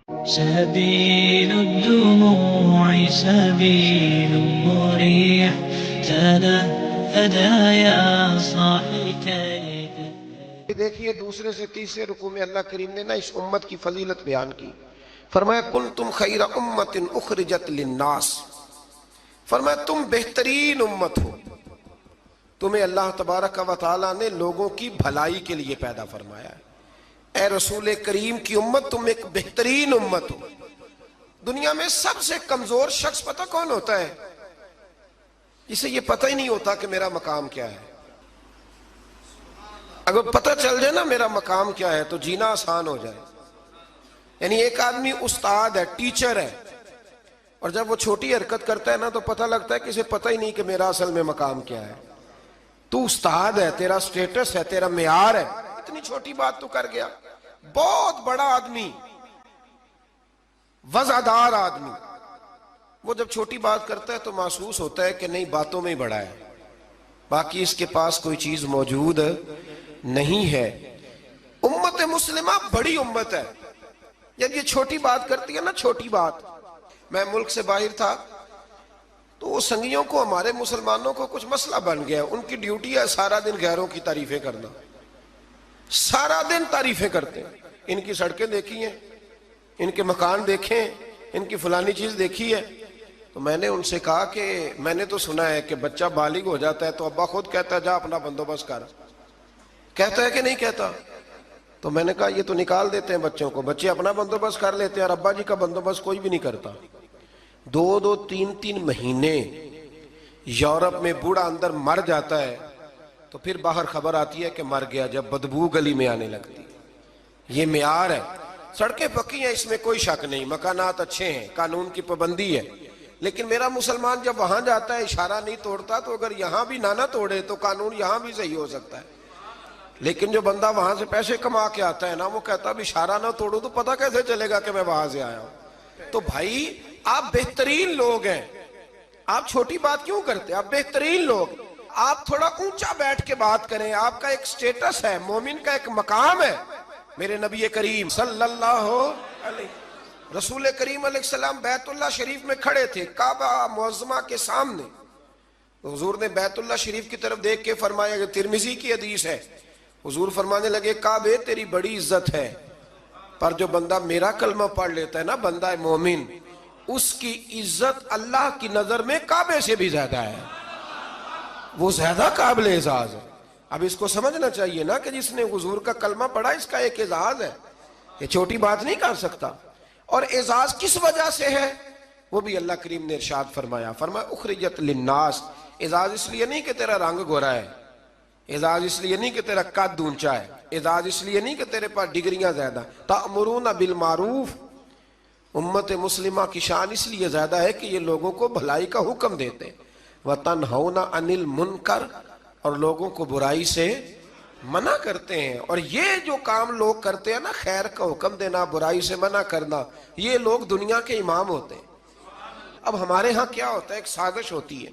سبيل الدموع سبيل مريح تنهد يا صاحي كيف. دیکھیے دوسرے سے تیسرے رکوع میں اللہ کریم نے نا اس امت کی فضیلت بیان کی. فرمایا کنتم خیر امت اخرجت للناس، فرمایا تم بہترین امت ہو، تمہیں اللہ تبارک و تعالیٰ نے لوگوں کی بھلائی کے لیے پیدا فرمایا ہے. اے رسول کریم کی امت تم ایک بہترین امت ہو. دنیا میں سب سے کمزور شخص پتہ کون ہوتا ہے؟ جسے یہ پتہ ہی نہیں ہوتا کہ میرا مقام کیا ہے. اگر پتہ چل جائے نا میرا مقام کیا ہے تو جینا آسان ہو جائے. یعنی ایک آدمی استاد ہے، ٹیچر ہے، اور جب وہ چھوٹی حرکت کرتا ہے نا تو پتہ لگتا ہے کہ اسے پتہ ہی نہیں کہ میرا اصل میں مقام کیا ہے. تو استاد ہے، تیرا سٹیٹس ہے، تیرا معیار ہے، اتنی چھوٹی بات تو کر گیا. بہت بڑا آدمی، وزعدار آدمی، وہ جب چھوٹی بات کرتا ہے تو محسوس ہوتا ہے کہ نہیں باتوں میں ہی بڑا ہے، باقی اس کے پاس کوئی چیز موجود نہیں ہے. امت مسلمہ بڑی امت ہے. جب یہ چھوٹی بات کرتی ہے نا، چھوٹی بات، میں ملک سے باہر تھا تو وہ سنگیوں کو، ہمارے مسلمانوں کو کچھ مسئلہ بن گیا. ان کی ڈیوٹی ہے سارا دن غیروں کی تعریفیں کرنا، سارا دن تعریفیں کرتے ہیں. ان کی سڑکیں دیکھی ہیں، ان کے مکان دیکھیں، ان کی فلانی چیز دیکھی ہے. تو میں نے ان سے کہا کہ میں نے تو سنا ہے کہ بچہ بالغ ہو جاتا ہے تو ابا خود کہتا ہے جا اپنا بندوبست کر. کہتا ہے کہ نہیں کہتا؟ تو میں نے کہا یہ تو نکال دیتے ہیں بچوں کو، بچے اپنا بندوبست کر لیتے ہیں اور ابا جی کا بندوبست کوئی بھی نہیں کرتا. 2-3 مہینے یورپ میں بوڑھا اندر مر جاتا ہے تو پھر باہر خبر آتی ہے کہ مر گیا، جب بدبو گلی میں آنے لگتی. یہ معیار ہے. سڑکیں پکی ہیں، اس میں کوئی شک نہیں، مکانات اچھے ہیں، قانون کی پابندی ہے. لیکن میرا مسلمان جب وہاں جاتا ہے اشارہ نہیں توڑتا، تو اگر یہاں بھی نہ توڑے تو قانون یہاں بھی صحیح ہو سکتا ہے. لیکن جو بندہ وہاں سے پیسے کما کے آتا ہے نا، وہ کہتا اب اشارہ نہ توڑو تو پتہ کیسے چلے گا کہ میں وہاں سے آیا ہوں. تو بھائی آپ بہترین لوگ ہیں، آپ چھوٹی بات کیوں کرتے؟ آپ بہترین لوگ. آپ تھوڑا اونچا بیٹھ کے بات کریں. آپ کا ایک سٹیٹس ہے، مومن کا ایک مقام ہے. میرے نبی کریم صلی اللہ علیہ، رسول کریم علیہ السلام بیت اللہ شریف میں کھڑے تھے، کعبہ معظمہ کے سامنے. حضور نے بیت اللہ شریف کی طرف دیکھ کے فرمایا، کہ ترمذی کی حدیث ہے، حضور فرمانے لگے کعبے تیری بڑی عزت ہے، پر جو بندہ میرا کلمہ پڑھ لیتا ہے نا، بندہ مومن، اس کی عزت اللہ کی نظر میں کعبے سے بھی زیادہ ہے. وہ زیادہ قابل اعزاز ہے. اب اس کو سمجھنا چاہیے نا کہ جس نے حضور کا کلمہ پڑھا اس کا ایک اعزاز ہے، یہ چھوٹی بات نہیں کر سکتا. اور اعزاز کس وجہ سے ہے وہ بھی اللہ کریم نے ارشاد فرمایا. فرمایا اخرجت للناس. اعزاز اس لیے نہیں کہ تیرا رنگ گورا ہے، اعزاز اس لیے نہیں کہ تیرا قد اونچا ہے، اعزاز اس لیے نہیں کہ تیرے پاس ڈگریاں زیادہ. تأمرون بالمعروف. امت مسلمہ کی شان اس لیے زیادہ ہے کہ یہ لوگوں کو بھلائی کا حکم دیتے ہیں. وَتَنْهَوْنَ عَنِ الْمُنْكَرِ. اور لوگوں کو برائی سے منع کرتے ہیں. اور یہ جو کام لوگ کرتے ہیں نا، خیر کا حکم دینا، برائی سے منع کرنا، یہ لوگ دنیا کے امام ہوتے ہیں. اب ہمارے ہاں کیا ہوتا ہے، ایک سازش ہوتی ہے.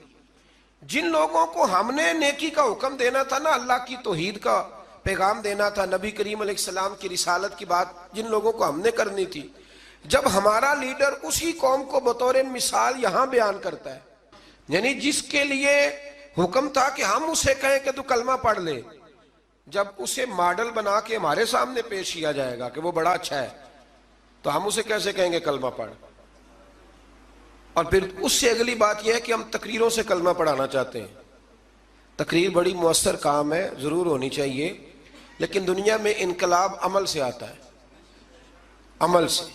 جن لوگوں کو ہم نے نیکی کا حکم دینا تھا نا، اللہ کی توحید کا پیغام دینا تھا، نبی کریم علیہ السلام کی رسالت کی بات جن لوگوں کو ہم نے کرنی تھی، جب ہمارا لیڈر اسی قوم کو بطور مثال یہاں بیان کرتا ہے، یعنی جس کے لیے حکم تھا کہ ہم اسے کہیں کہ تو کلمہ پڑھ لے، جب اسے ماڈل بنا کے ہمارے سامنے پیش کیا جائے گا کہ وہ بڑا اچھا ہے، تو ہم اسے کیسے کہیں گے کلمہ پڑھ؟ اور پھر اس سے اگلی بات یہ ہے کہ ہم تقریروں سے کلمہ پڑھانا چاہتے ہیں. تقریر بڑی مؤثر کام ہے، ضرور ہونی چاہیے، لیکن دنیا میں انقلاب عمل سے آتا ہے، عمل سے.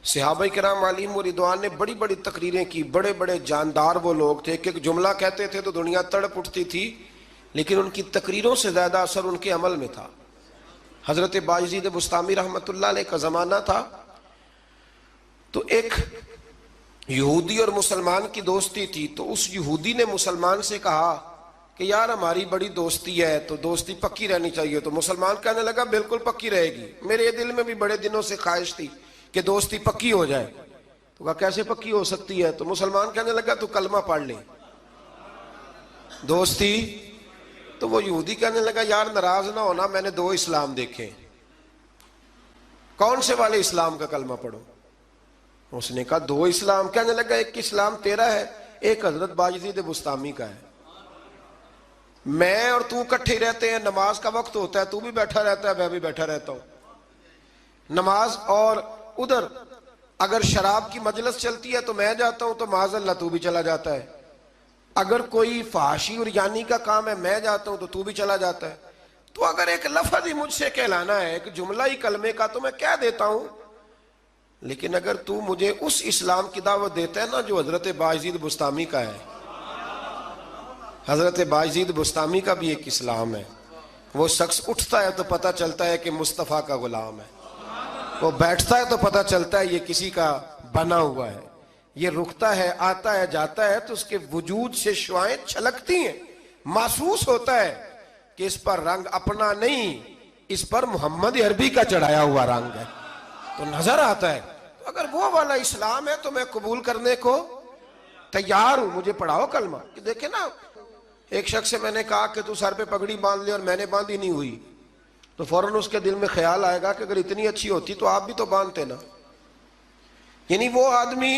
صحابہ کرام علیہم رضوان نے بڑی بڑی تقریریں کی، بڑے بڑے جاندار وہ لوگ تھے کہ ایک جملہ کہتے تھے تو دنیا تڑپ اٹھتی تھی، لیکن ان کی تقریروں سے زیادہ اثر ان کے عمل میں تھا. حضرت بایزید بسطامی رحمۃ اللہ علیہ کا زمانہ تھا، تو ایک یہودی اور مسلمان کی دوستی تھی. تو اس یہودی نے مسلمان سے کہا کہ یار ہماری بڑی دوستی ہے تو دوستی پکی رہنی چاہیے. تو مسلمان کہنے لگا بالکل پکی رہے گی، میرے دل میں بھی بڑے دنوں سے خواہش تھی کہ دوستی پکی ہو جائے. تو کہا کیسے پکی ہو سکتی ہے؟ تو مسلمان کہنے لگا تو کلمہ پڑھ لے دوستی. تو وہ یہودی کہنے لگا یار ناراض نہ ہونا، میں نے 2 اسلام دیکھے، کون سے والے اسلام کا کلمہ پڑھو؟ اس نے کہا دو اسلام؟ کہنے لگا ایک اسلام تیرا ہے، ایک حضرت بایزید بستامی کا ہے۔ میں اور تو کٹھے رہتے ہیں، نماز کا وقت ہوتا ہے تو بھی بیٹھا رہتا ہے، میں بھی بیٹھا رہتا ہوں نماز، اور ادھر اگر شراب کی مجلس چلتی ہے تو میں جاتا ہوں تو معاذ اللہ تو بھی چلا جاتا ہے، اگر کوئی فحاشی اور یعنی کا کام ہے میں جاتا ہوں تو بھی چلا جاتا ہے۔ تو اگر ایک لفظ ہی مجھ سے کہلانا ہے، ایک جملہ ہی کلمے کا، تو میں کہہ دیتا ہوں، لیکن اگر تو مجھے اس اسلام کی دعوت دیتا ہے نا جو حضرت بایزید بستامی کا ہے، حضرت بایزید بستامی کا بھی ایک اسلام ہے، وہ شخص اٹھتا ہے تو پتہ چلتا ہے کہ مصطفیٰ کا غلام ہے، وہ بیٹھتا ہے تو پتہ چلتا ہے یہ کسی کا بنا ہوا ہے، یہ رکتا ہے، آتا ہے، جاتا ہے تو اس کے وجود سے شعائیں چھلکتی ہیں، محسوس ہوتا ہے کہ اس پر رنگ اپنا نہیں، اس پر محمد عربی کا چڑھایا ہوا رنگ ہے، تو نظر آتا ہے۔ تو اگر وہ والا اسلام ہے تو میں قبول کرنے کو تیار ہوں، مجھے پڑھاؤ کلمہ۔ کہ دیکھیں نا، ایک شخص سے میں نے کہا کہ تو سر پہ پگڑی باندھ لے، اور میں نے باندھی نہیں ہوئی، تو فوراً اس کے دل میں خیال آئے گا کہ اگر اتنی اچھی ہوتی تو آپ بھی تو باندھتے نا۔ یعنی وہ آدمی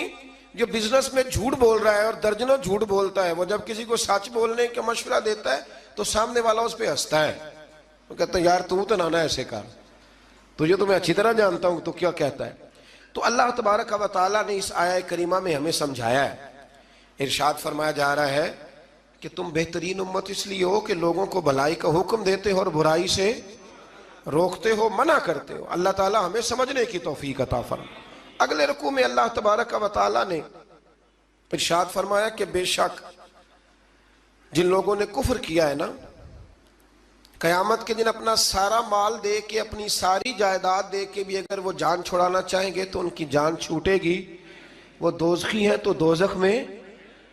جو بزنس میں جھوٹ بول رہا ہے اور درجنوں جھوٹ بولتا ہے، وہ جب کسی کو سچ بولنے کا مشورہ دیتا ہے تو سامنے والا اس پہ ہنستا ہے، وہ کہتا ہے یار تو نہ ایسے کر، تجھے تو میں اچھی طرح جانتا ہوں تو کیا کہتا ہے۔ تو اللہ تبارک و تعالیٰ نے اس آیہ کریمہ میں ہمیں سمجھایا ہے، ارشاد فرمایا جا رہا ہے کہ تم بہترین امت اس لیے ہو کہ لوگوں کو بھلائی کا حکم دیتے ہو اور برائی سے روکتے ہو، منع کرتے ہو۔ اللہ تعالیٰ ہمیں سمجھنے کی توفیق عطا فرمائے۔ اگلے رکوع میں اللہ تبارک و تعالیٰ نے ارشاد فرمایا کہ بے شک جن لوگوں نے کفر کیا ہے نا، قیامت کے دن اپنا سارا مال دے کے، اپنی ساری جائیداد دے کے بھی اگر وہ جان چھڑانا چاہیں گے تو ان کی جان چھوٹے گی، وہ دوزخی ہیں تو دوزخ میں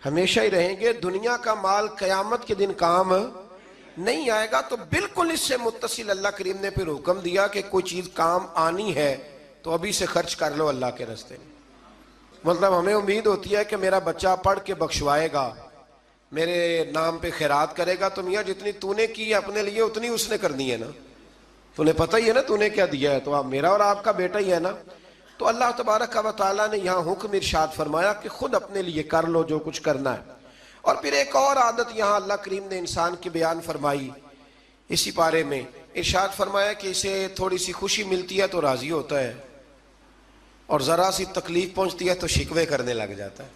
ہمیشہ ہی رہیں گے، دنیا کا مال قیامت کے دن کام نہیں آئے گا۔ تو بالکل اس سے متصل اللہ کریم نے پھر حکم دیا کہ کوئی چیز کام آنی ہے تو ابھی سے خرچ کر لو اللہ کے راستے میں۔ مطلب ہمیں امید ہوتی ہے کہ میرا بچہ پڑھ کے بخشوائے گا، میرے نام پہ خیرات کرے گا، تو میاں جتنی تو نے کی ہے اپنے لیے اتنی اس نے کرنی ہے نا، تو نے پتہ ہی ہے نا تو نے کیا دیا ہے، تو آپ میرا اور آپ کا بیٹا ہی ہے نا۔ تو اللہ تبارک و تعالیٰ نے یہاں حکم ارشاد فرمایا کہ خود اپنے لیے کر لو جو کچھ کرنا ہے۔ اور پھر ایک اور عادت یہاں اللہ کریم نے انسان کی بیان فرمائی اسی پارے میں، ارشاد فرمایا کہ اسے تھوڑی سی خوشی ملتی ہے تو راضی ہوتا ہے، اور ذرا سی تکلیف پہنچتی ہے تو شکوے کرنے لگ جاتا ہے۔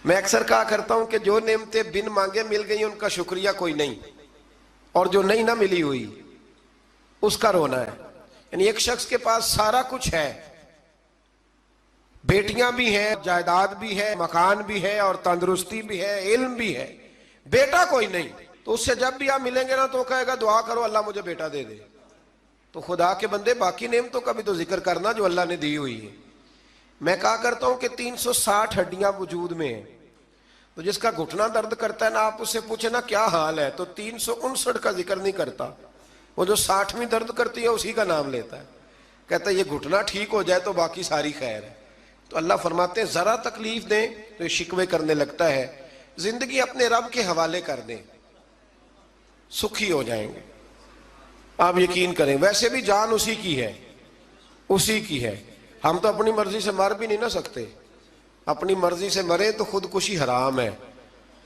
میں اکثر کہا کرتا ہوں کہ جو نعمتیں بن مانگے مل گئی ان کا شکریہ کوئی نہیں، اور جو نہیں نہ ملی ہوئی اس کا رونا ہے۔ یعنی ایک شخص کے پاس سارا کچھ ہے، بیٹیاں بھی ہیں، جائیداد بھی ہے، مکان بھی ہے، اور تندرستی بھی ہے، علم بھی ہے، بیٹا کوئی نہیں، تو اس سے جب بھی آپ ملیں گے نا تو کہے گا دعا کرو اللہ مجھے بیٹا دے دے۔ تو خدا کے بندے باقی نعمتوں کا بھی تو ذکر کرنا جو اللہ نے دی ہوئی ہے۔ میں کہا کرتا ہوں کہ 360 ہڈیاں وجود میں ہیں، تو جس کا گھٹنا درد کرتا ہے نا، آپ اس سے پوچھیں نا کیا حال ہے، تو 359 کا ذکر نہیں کرتا، وہ جو 60ویں درد کرتی ہے اسی کا نام لیتا ہے، کہتا ہے یہ گھٹنا ٹھیک ہو جائے تو باقی ساری خیر ہے۔ تو اللہ فرماتے ہیں ذرا تکلیف دیں تو یہ شکوے کرنے لگتا ہے، زندگی اپنے رب کے حوالے کر دیں، سکھی ہو جائیں گے۔ آپ یقین کریں ویسے بھی جان اسی کی ہے، اسی کی ہے، ہم تو اپنی مرضی سے مر بھی نہیں نہ سکتے، اپنی مرضی سے مرے تو خودکشی حرام ہے،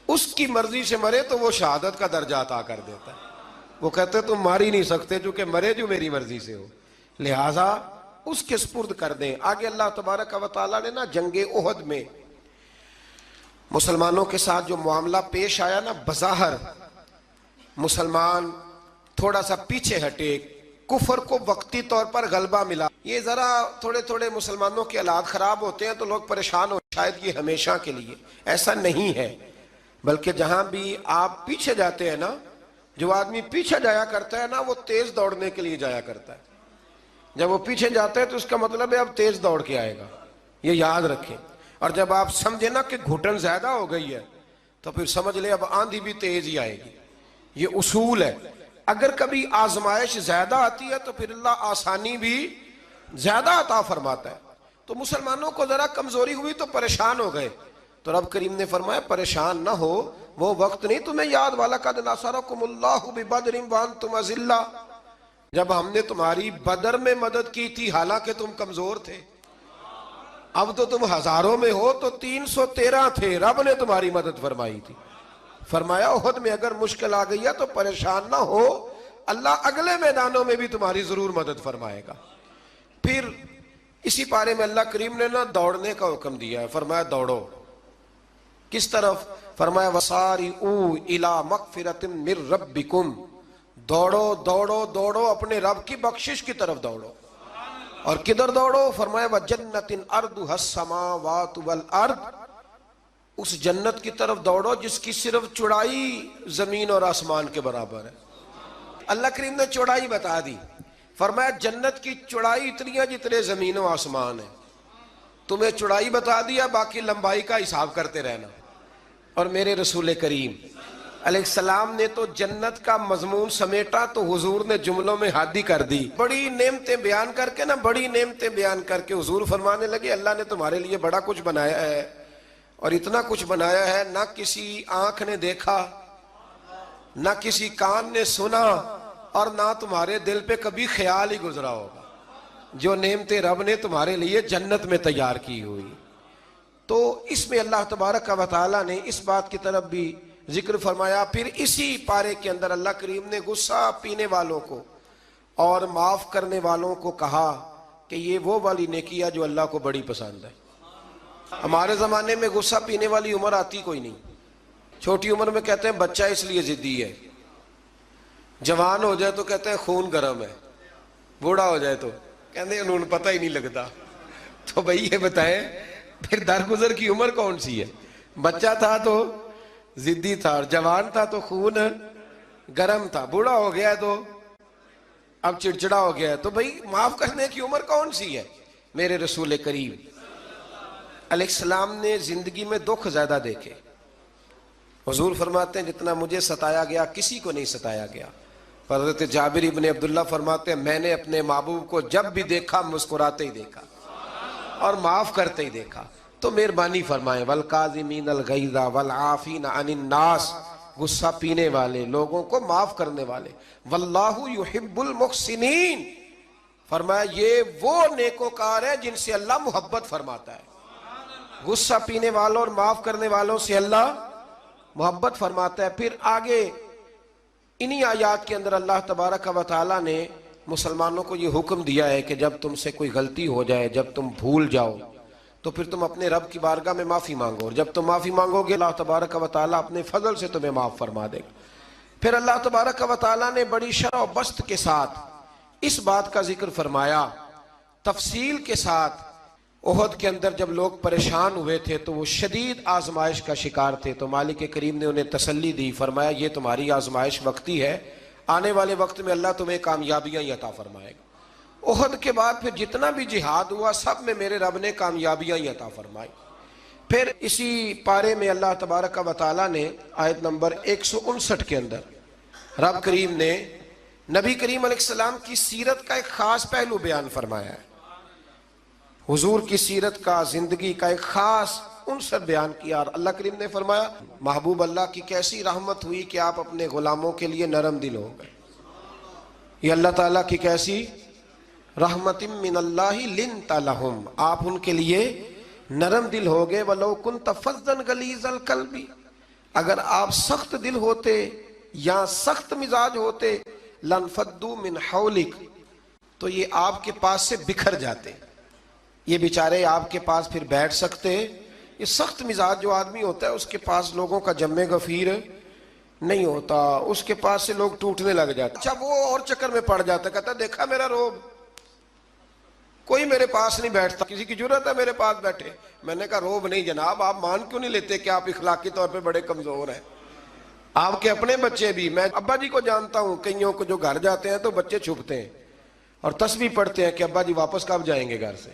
اس کی مرضی سے مرے تو وہ شہادت کا درجہ عطا کر دیتا ہے۔ وہ کہتے تم مار ہی نہیں سکتے چونکہ مرے جو میری مرضی سے ہو، لہٰذا اس کے سپرد کر دیں۔ آگے اللہ تبارک و تعالیٰ نے نا جنگ احد میں مسلمانوں کے ساتھ جو معاملہ پیش آیا نا، بظاہر مسلمان تھوڑا سا پیچھے ہٹے، کفر کو وقتی طور پر غلبہ ملا، یہ ذرا تھوڑے تھوڑے مسلمانوں کے حالات خراب ہوتے ہیں تو لوگ پریشان ہو، شاید یہ ہمیشہ کے لیے، ایسا نہیں ہے، بلکہ جہاں بھی آپ پیچھے جاتے ہیں نا، جو آدمی پیچھے جایا کرتا ہے نا وہ تیز دوڑنے کے لیے جایا کرتا ہے، جب وہ پیچھے جاتا ہے تو اس کا مطلب ہے اب تیز دوڑ کے آئے گا، یہ یاد رکھیں۔ اور جب آپ سمجھیں نا کہ گھٹن زیادہ ہو گئی ہے تو پھر سمجھ لیں اب آندھی بھی تیز ہی آئے گی، یہ اصول ہے۔ اگر کبھی آزمائش زیادہ آتی ہے تو پھر اللہ آسانی بھی زیادہ عطا فرماتا ہے۔ تو مسلمانوں کو ذرا کمزوری ہوئی تو پریشان ہو گئے، تو رب کریم نے فرمایا پریشان نہ ہو، وہ وقت نہیں تمہیں یاد والا قد نصرکم اللہ ببدر وانتم اذلہ، جب ہم نے تمہاری بدر میں مدد کی تھی حالانکہ تم کمزور تھے۔ اب تو تم ہزاروں میں ہو تو 313 تھے، رب نے تمہاری مدد فرمائی تھی۔ فرمایا احد میں اگر مشکل آ گئی ہے تو پریشان نہ ہو، اللہ اگلے میدانوں میں بھی تمہاری ضرور مدد فرمائے گا۔ پھر اسی پارے میں اللہ کریم نے دوڑنے کا حکم دیا ہے، فرمایا دوڑو۔ کس طرف؟ فرمایا وَسَارِعُوا إِلَىٰ مَغْفِرَةٍ مِّن رَبِّكُمْ، دوڑو دوڑو دوڑو اپنے رب کی بخشش کی طرف دوڑو۔ اور کدھر دوڑو؟ فرمایا وَجَنَّةٍ أَرْضُهَا السَّمَاوَاتُ وَالْأَرْضُ، اس جنت کی طرف دوڑو جس کی صرف چوڑائی زمین اور آسمان کے برابر ہے۔ اللہ کریم نے چوڑائی بتا دی، فرمایا جنت کی چوڑائی اتنی ہے جتنے زمین و آسمان ہے۔ تمہیں چوڑائی بتا دیا، باقی لمبائی کا حساب کرتے رہنا۔ اور میرے رسول کریم علیہ السلام نے تو جنت کا مضمون سمیٹا تو حضور نے جملوں میں حد ہی کر دی۔ بڑی نعمتیں بیان کر کے بڑی نعمتیں بیان کر کے حضور فرمانے لگے اللہ نے تمہارے لیے بڑا کچھ بنایا ہے، اور اتنا کچھ بنایا ہے نہ کسی آنکھ نے دیکھا، نہ کسی کان نے سنا، اور نہ تمہارے دل پہ کبھی خیال ہی گزرا ہوگا، جو نعمتیں رب نے تمہارے لیے جنت میں تیار کی ہوئی۔ تو اس میں اللہ تبارک و تعالیٰ نے اس بات کی طرف بھی ذکر فرمایا۔ پھر اسی پارے کے اندر اللہ کریم نے غصہ پینے والوں کو اور معاف کرنے والوں کو کہا کہ یہ وہ والی نیکی ہے جو اللہ کو بڑی پسند ہے۔ ہمارے زمانے میں غصہ پینے والی عمر آتی کوئی نہیں، چھوٹی عمر میں کہتے ہیں بچہ اس لیے ضدی ہے، جوان ہو جائے تو کہتے ہیں خون گرم ہے، بوڑھا ہو جائے تو کہتے ہیں انہوں پتہ ہی نہیں لگتا۔ تو بھئی یہ بتائیں پھر درگزر کی عمر کون سی ہے؟ بچہ تھا تو ضدی تھا، اور جوان تھا تو خون گرم تھا، بوڑھا ہو گیا تو اب چڑچڑا ہو گیا ہے۔ تو بھئی معاف کرنے کی عمر کون سی ہے؟ میرے رسول کریم علیہ السلام نے زندگی میں دکھ زیادہ دیکھے۔ حضور فرماتے ہیں جتنا مجھے ستایا گیا کسی کو نہیں ستایا گیا۔ حضرت جابر ابن عبداللہ فرماتے ہیں میں نے اپنے محبوب کو جب بھی دیکھا مسکراتے ہی دیکھا اور معاف کرتے ہی دیکھا۔ تو مہربانی فرمائیں والکاظمین الغیظ والعافین عن الناس، غصہ پینے والے، لوگوں کو معاف کرنے والے۔ واللہ یحب المحسنین، فرمایا یہ وہ نیکوکار ہیں جن سے اللہ محبت فرماتا ہے۔ غصہ پینے والوں اور معاف کرنے والوں سے اللہ محبت فرماتا ہے۔ پھر آگے انہی آیات کے اندر اللہ تبارک و تعالیٰ نے مسلمانوں کو یہ حکم دیا ہے کہ جب تم سے کوئی غلطی ہو جائے، جب تم بھول جاؤ تو پھر تم اپنے رب کی بارگاہ میں معافی مانگو، اور جب تم معافی مانگو گے اللہ تبارک و تعالیٰ اپنے فضل سے تمہیں معاف فرما دے گا۔ پھر اللہ تبارک و تعالیٰ نے بڑی شرح و بسط کے ساتھ اس بات کا ذکر فرمایا، تفصیل کے ساتھ۔ احد کے اندر جب لوگ پریشان ہوئے تھے تو وہ شدید آزمائش کا شکار تھے، تو مالک کریم نے انہیں تسلی دی، فرمایا یہ تمہاری آزمائش وقتی ہے، آنے والے وقت میں اللہ تمہیں کامیابیاں عطا فرمائے گا۔ احد کے بعد پھر جتنا بھی جہاد ہوا سب میں میرے رب نے کامیابیاں عطا فرمائی۔ پھر اسی پارے میں اللہ تبارک و تعالیٰ نے آیت نمبر 159 کے اندر رب کریم نے نبی کریم علیہ السلام کی سیرت کا ایک خاص پہلو بیان فرمایا ہے۔ حضور کی سیرت کا، زندگی کا ایک خاص عنصر بیان کیا، اور اللہ کریم نے فرمایا محبوب اللہ کی کیسی رحمت ہوئی کہ آپ اپنے غلاموں کے لیے نرم دل ہو گئے۔ یہ اللہ تعالیٰ کی کیسی رحمت من اللہ لنت لہم، آپ ان کے لیے نرم دل ہو گئے۔ وَلَوْ كُنْتَ فَظًّا غَلِيظَ الْقَلْبِ، اگر آپ سخت دل ہوتے یا سخت مزاج ہوتے، لَانْفَضُّوا مِنْ حَوْلِكَ، تو یہ آپ کے پاس سے بکھر جاتے، یہ بیچارے آپ کے پاس پھر بیٹھ سکتے۔ یہ سخت مزاج جو آدمی ہوتا ہے اس کے پاس لوگوں کا جمع غفیر نہیں ہوتا، اس کے پاس سے لوگ ٹوٹنے لگ جاتے۔ اچھا وہ اور چکر میں پڑ جاتا، کہتا دیکھا میرا روب، کوئی میرے پاس نہیں بیٹھتا، کسی کی جرت ہے میرے پاس بیٹھے؟ میں نے کہا روب نہیں جناب، آپ مان کیوں نہیں لیتے کہ آپ اخلاقی طور پہ بڑے کمزور ہیں؟ آپ کے اپنے بچے بھی، میں ابا جی کو جانتا ہوں، کئیوں کو جو گھر جاتے ہیں تو بچے چھپتے ہیں اور تسبیح پڑھتے ہیں کہ ابا جی واپس کب جائیں گے گھر سے۔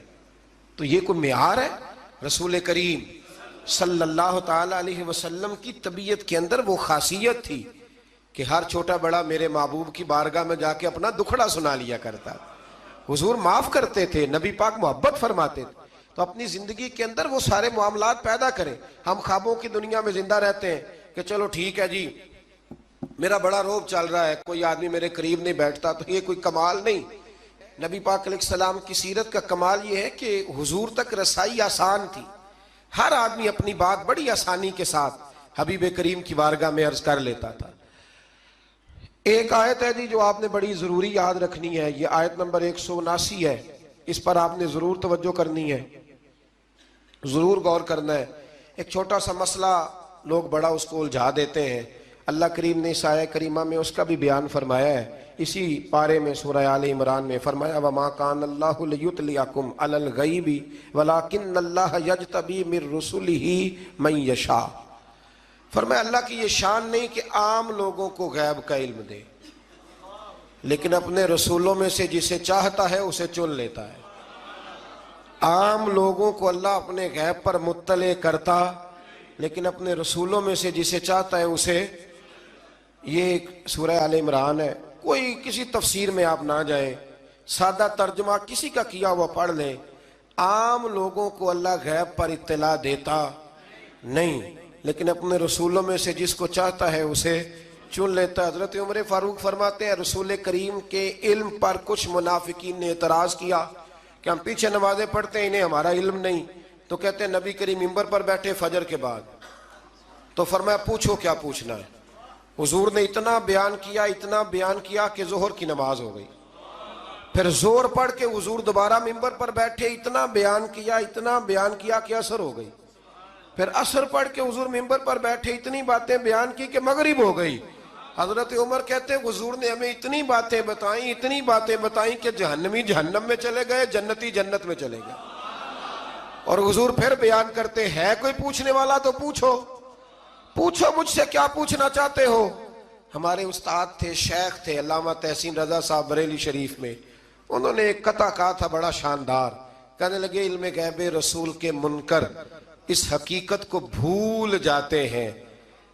تو یہ کوئی معیار ہے؟ رسول کریم صلی اللہ تعالی علیہ وسلم کی طبیعت کے اندر وہ خاصیت تھی کہ ہر چھوٹا بڑا میرے محبوب کی بارگاہ میں جا کے اپنا دکھڑا سنا لیا کرتا۔ حضور معاف کرتے تھے، نبی پاک محبت فرماتے تھے، تو اپنی زندگی کے اندر وہ سارے معاملات پیدا کریں۔ ہم خوابوں کی دنیا میں زندہ رہتے ہیں کہ چلو ٹھیک ہے جی میرا بڑا روب چل رہا ہے، کوئی آدمی میرے قریب نہیں بیٹھتا، تو یہ کوئی کمال نہیں۔ نبی پاک علیہ السلام کی سیرت کا کمال یہ ہے کہ حضور تک رسائی آسان تھی. ہر آدمی اپنی بات بڑی آسانی کے ساتھ حبیب کریم کی بارگاہ میں عرض کر لیتا تھا. ایک آیت ہے جی جو آپ نے بڑی ضروری یاد رکھنی ہے. یہ آیت نمبر 179 ہے. اس پر آپ نے ضرور توجہ کرنی ہے, ضرور غور کرنا ہے. ایک چھوٹا سا مسئلہ لوگ بڑا اس کو الجھا دیتے ہیں. اللہ کریم نے اس آیت کریمہ میں اس کا بھی بیان فرمایا ہے. اسی پارے میں سورہ آل عمران میں فرمایا وَمَا كَانَ اللَّهُ لِيُطْلِعَكُمْ عَلَى الْغَيْبِ وَلَكِنَّ اللَّهَ يَجْتَبِي مِن رُّسُلِهِ مَن يَشَاءُ. فرمایا اللہ کی یہ شان نہیں کہ عام لوگوں کو غیب کا علم دے, لیکن اپنے رسولوں میں سے جسے چاہتا ہے اسے چن لیتا ہے. عام لوگوں کو اللہ اپنے غیب پر مطلع کرتا, لیکن اپنے رسولوں میں سے جسے چاہتا ہے اسے. یہ سورہ آل عمران ہے. کوئی کسی تفسیر میں آپ نہ جائیں, سادہ ترجمہ کسی کا کیا ہوا پڑھ لیں. عام لوگوں کو اللہ غیب پر اطلاع دیتا نہیں, لیکن اپنے رسولوں میں سے جس کو چاہتا ہے اسے چن لیتا. حضرت عمر فاروق فرماتے ہیں رسول کریم کے علم پر کچھ منافقین نے اعتراض کیا کہ ہم پیچھے نمازیں پڑھتے ہیں, انہیں ہمارا علم نہیں. تو کہتے ہیں نبی کریم منبر پر بیٹھے فجر کے بعد, تو فرمایا پوچھو کیا پوچھنا ہے. حضور نے اتنا بیان کیا کہ ظہر کی نماز ہو گئی. پھر زور پڑھ کے حضور دوبارہ منبر پر بیٹھے, اتنا بیان کیا کہ عصر ہو گئی. پھر عصر پڑھ کے حضور منبر پر بیٹھے, اتنی باتیں بیان کی کہ مغرب ہو گئی. حضرت عمر کہتے ہیں حضور نے ہمیں اتنی باتیں بتائیں کہ جہنمی جہنم میں چلے گئے, جنتی جنت میں چلے گئے. اور حضور پھر بیان کرتے ہے کوئی پوچھنے والا تو پوچھو مجھ سے کیا پوچھنا چاہتے ہو. ہمارے استاد تھے, شیخ تھے علامہ تحسین رضا صاحب بریلی شریف میں. انہوں نے ایک قطع کہا تھا بڑا شاندار. کہنے لگے علم غیب رسول کے منکر اس حقیقت کو بھول جاتے ہیں,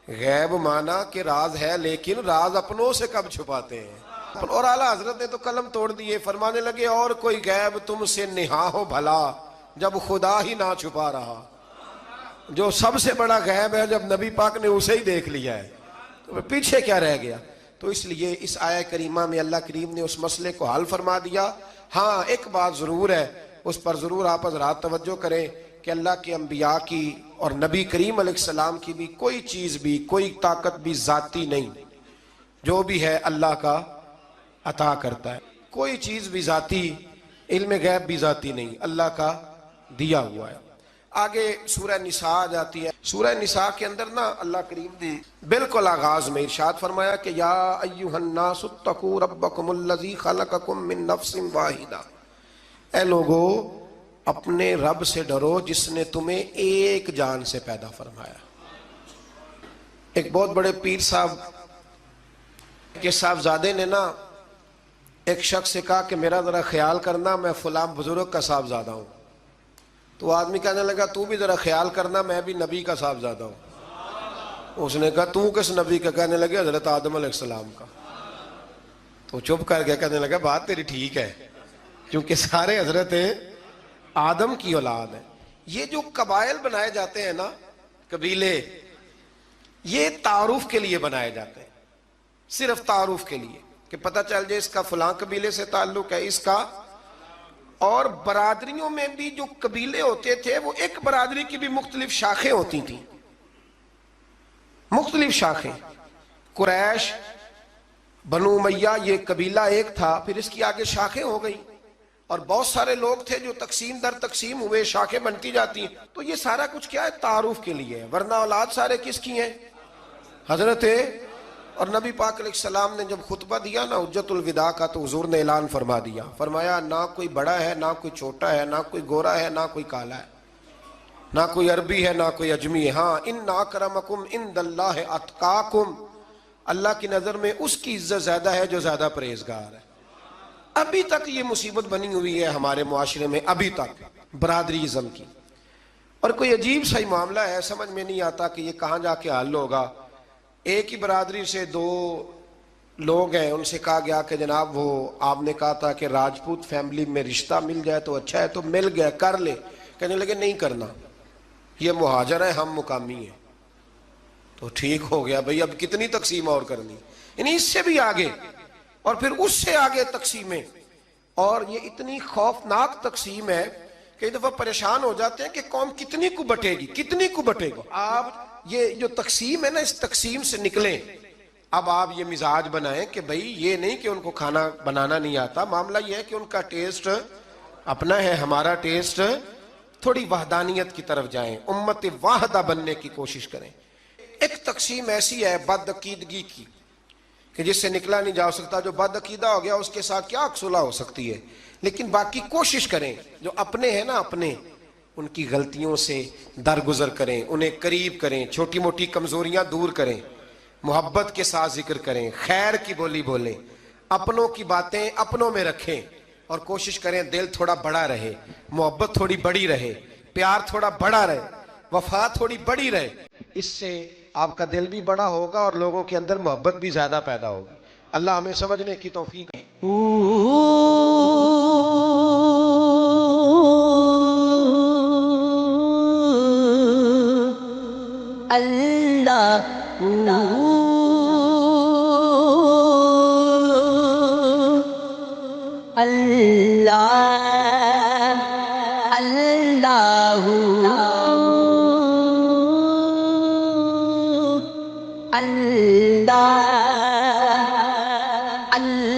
غیب مانا کہ راز ہے لیکن راز اپنوں سے کب چھپاتے ہیں. اور اعلیٰ حضرت نے تو قلم توڑ دیے, فرمانے لگے اور کوئی غیب تم سے نہا ہو بھلا جب خدا ہی نہ چھپا رہا. جو سب سے بڑا غیب ہے جب نبی پاک نے اسے ہی دیکھ لیا ہے تو پیچھے کیا رہ گیا. تو اس لیے اس آیت کریمہ میں اللہ کریم نے اس مسئلے کو حل فرما دیا. ہاں ایک بات ضرور ہے, اس پر ضرور آپ حضرات توجہ کریں کہ اللہ کے انبیاء کی اور نبی کریم علیہ السلام کی بھی کوئی چیز بھی, کوئی طاقت بھی ذاتی نہیں. جو بھی ہے اللہ کا عطا کرتا ہے. کوئی چیز بھی ذاتی, علم غیب بھی ذاتی نہیں, اللہ کا دیا ہوا ہے. آگے سورہ نساء آ جاتی ہے. سورہ نساء کے اندر نا اللہ کریم نے بالکل آغاز میں ارشاد فرمایا کہ یا ایھا الناس اتقوا ربکم الذی خلقکم من نفس واحدہ. اے لوگو اپنے رب سے ڈرو جس نے تمہیں ایک جان سے پیدا فرمایا. ایک بہت بڑے پیر صاحب کے صاحبزادے نے نا ایک شخص سے کہا کہ میرا ذرا خیال کرنا, میں فلاں بزرگ کا صاحبزادہ ہوں. تو آدمی کہنے لگا تو بھی ذرا خیال کرنا, میں بھی نبی کا صاحبزادہ ہوں. اس نے کہا تو کس نبی کا؟ کہنے لگے حضرت آدم علیہ السلام کا. تو چپ کر گیا, کہنے لگا بات تیری ٹھیک ہے کیونکہ سارے حضرت آدم کی اولاد ہے. یہ جو قبائل بنائے جاتے ہیں نا, قبیلے, یہ تعارف کے لیے بنائے جاتے ہیں, صرف تعارف کے لیے کہ پتہ چل جائے اس کا فلاں قبیلے سے تعلق ہے, اس کا. اور برادریوں میں بھی جو قبیلے ہوتے تھے وہ ایک برادری کی بھی مختلف شاخیں ہوتی تھیں, مختلف شاخیں. قریش, بنو امیہ یہ قبیلہ ایک تھا, پھر اس کی آگے شاخیں ہو گئی اور بہت سارے لوگ تھے جو تقسیم در تقسیم ہوئے, شاخیں بنتی جاتی ہیں. تو یہ سارا کچھ کیا ہے؟ تعارف کے لیے ہے, ورنہ اولاد سارے کس کی ہیں؟ حضرت. اور نبی پاک علیہ السلام نے جب خطبہ دیا نا حجت الوداع کا, تو حضور نے اعلان فرما دیا, فرمایا نہ کوئی بڑا ہے, نہ کوئی چھوٹا ہے, نہ کوئی گورا ہے, نہ کوئی کالا ہے, نہ کوئی عربی ہے, نہ کوئی اجمی ہے. ہاں ان اکرمکم عند اللہ اتقاکم, اللہ کی نظر میں اس کی عزت زیادہ ہے جو زیادہ پرہیزگار ہے. ابھی تک یہ مصیبت بنی ہوئی ہے ہمارے معاشرے میں, ابھی تک برادریزم کی. اور کوئی عجیب سا ہی معاملہ ہے, سمجھ میں نہیں آتا کہ یہ کہاں جا کے حل ہوگا. ایک ہی برادری سے دو لوگ ہیں, ان سے کہا گیا کہ جناب وہ آپ نے کہا تھا کہ راجپوت فیملی میں رشتہ مل جائے تو اچھا ہے, تو مل گیا, کر لے. کہنے لگے نہیں کرنا, یہ مہاجر ہے, ہم مقامی ہیں. تو ٹھیک ہو گیا بھئی, اب کتنی تقسیم اور کرنی, یعنی اس سے بھی آگے اور پھر اس سے آگے تقسیمیں. اور یہ اتنی خوفناک تقسیم ہے کئی دفعہ پریشان ہو جاتے ہیں کہ قوم کتنی کو بٹے گی، کتنی کو بٹے گی. آپ یہ جو تقسیم ہے نا، اس تقسیم سے نکلیں. اب آپ یہ مزاج بنائیں کہ بھئی یہ نہیں کہ ان کو کھانا بنانا نہیں آتا، معاملہ یہ ہے کہ ان کا ٹیسٹ اپنا ہے، ہمارا ٹیسٹ. تھوڑی وحدانیت کی طرف جائیں، امت واحدہ بننے کی کوشش کریں. ایک تقسیم ایسی ہے بد عقیدگی کی کہ جس سے نکلا نہیں جا سکتا. جو بد عقیدہ ہو گیا اس کے ساتھ کیا صلح ہو سکتی ہے؟ لیکن باقی کوشش کریں، جو اپنے ہیں نا اپنے، ان کی غلطیوں سے درگزر کریں، انہیں قریب کریں، چھوٹی موٹی کمزوریاں دور کریں، محبت کے ساتھ ذکر کریں، خیر کی بولی بولیں، اپنوں کی باتیں اپنوں میں رکھیں، اور کوشش کریں دل تھوڑا بڑا رہے، محبت تھوڑی بڑی رہے، پیار تھوڑا بڑا رہے، وفا تھوڑی بڑی رہے. اس سے آپ کا دل بھی بڑا ہوگا اور لوگوں کے اندر محبت بھی زیادہ پیدا ہوگی. اللہ ہمیں سمجھنے کی توفیق ہے. اللہ اللہ اللہ اللہ اللہ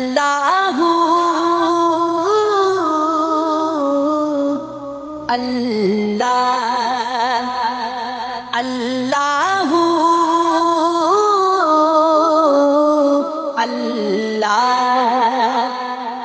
اللہ اللہ